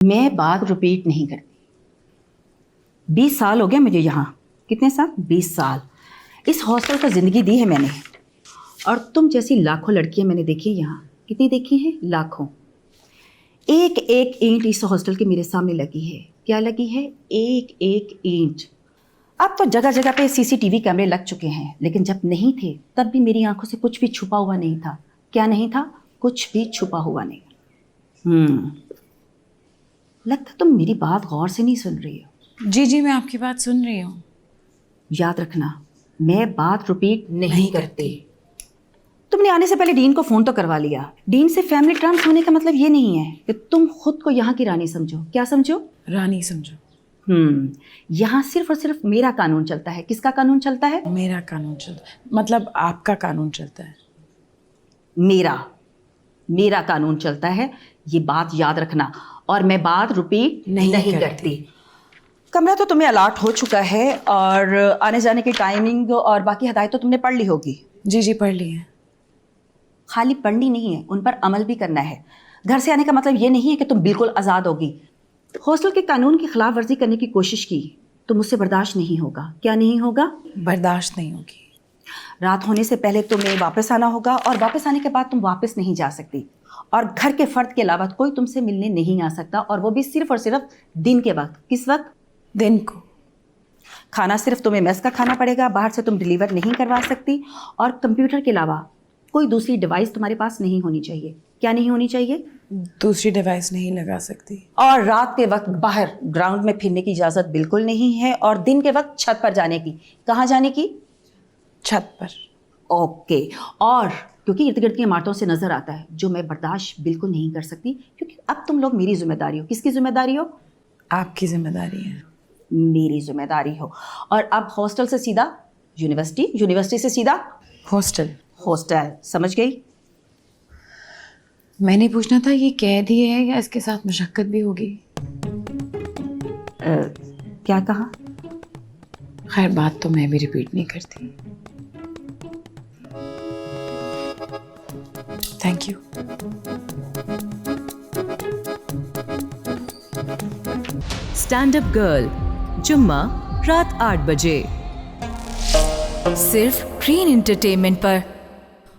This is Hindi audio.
मैं बात रिपीट नहीं करती। 20 साल हो गए मुझे यहाँ। कितने साल? 20 साल। इस हॉस्टल को ज़िंदगी दी है मैंने, और तुम जैसी लाखों लड़कियां मैंने देखी यहाँ। कितनी देखी हैं? लाखों। एक एक ईंट इस हॉस्टल की मेरे सामने लगी है। क्या लगी है? एक एक ईंट। अब तो जगह जगह पे CCTV कैमरे लग चुके हैं, लेकिन जब नहीं थे तब भी मेरी आंखों से कुछ भी छुपा हुआ नहीं था। क्या नहीं था? कुछ भी छुपा हुआ नहीं। लगता तुम मेरी बात गौर से नहीं सुन रही हो। जी मैं आपकी बात सुन रही हूँ। याद रखना, मैं बात रिपीट नहीं करती। तुमने आने से पहले डीन को फोन तो करवा लिया। डीन से फैमिली टर्म्स होने का मतलब ये नहीं है कि तुम खुद को यहाँ की रानी समझो। क्या समझो? रानी समझो। यहाँ सिर्फ और सिर्फ मेरा कानून चलता है। किसका कानून चलता है? मेरा कानून चलता है, मतलब आपका कानून चलता है। मेरा कानून चलता है, ये बात याद रखना। और मैं बात रिपीट नहीं करती। कमरा तो तुम्हें अलॉट हो चुका है, और आने जाने की टाइमिंग और बाकी हदायत तो तुमने पढ़ ली होगी। जी पढ़ ली है। खाली पढ़नी नहीं है, उन पर अमल भी करना है। घर से आने का मतलब ये नहीं है कि तुम बिल्कुल आज़ाद होगी। हॉस्टल के कानून की खिलाफ वर्जी करने की कोशिश की तो मुझसे बर्दाश्त नहीं होगा। क्या नहीं होगा? बर्दाश्त नहीं होगी। रात होने से पहले तुम्हें वापस आना होगा, और वापस आने के बाद तुम वापस नहीं जा सकती। और घर के फर्द के अलावा कोई तुमसे मिलने नहीं आ सकता, और वो भी सिर्फ और सिर्फ दिन के वक्त। किस वक्त? दिन को। खाना सिर्फ तुम्हें मेस का खाना पड़ेगा, बाहर से तुम डिलीवर नहीं करवा सकती। और कंप्यूटर के अलावा कोई दूसरी डिवाइस तुम्हारे पास नहीं होनी चाहिए। क्या नहीं होनी चाहिए? दूसरी डिवाइस नहीं लगा सकती। और रात के वक्त बाहर ग्राउंड में फिरने की इजाज़त बिल्कुल नहीं है, और दिन के वक्त छत पर जाने की। कहाँ जाने की? छत पर। ओके। और क्योंकि इर्द गिर्द की इमारतों से नज़र आता है, जो मैं बर्दाश्त बिल्कुल नहीं कर सकती, क्योंकि अब तुम लोग मेरी जिम्मेदारी हो। किसकी जिम्मेदारी हो? आपकी जिम्मेदारी है। मेरी जिम्मेदारी हो। और अब हॉस्टल से सीधा यूनिवर्सिटी, यूनिवर्सिटी से सीधा हॉस्टल। समझ गई? मैंने पूछना था, ये कैद ही है या इसके साथ मशक्कत भी होगी? क्या कहा? खैर, बात तो मैं भी रिपीट नहीं करती। Thank you. Stand up girl, जुम्मा रात 8 बजे, सिर्फ ग्रीन एंटरटेनमेंट पर।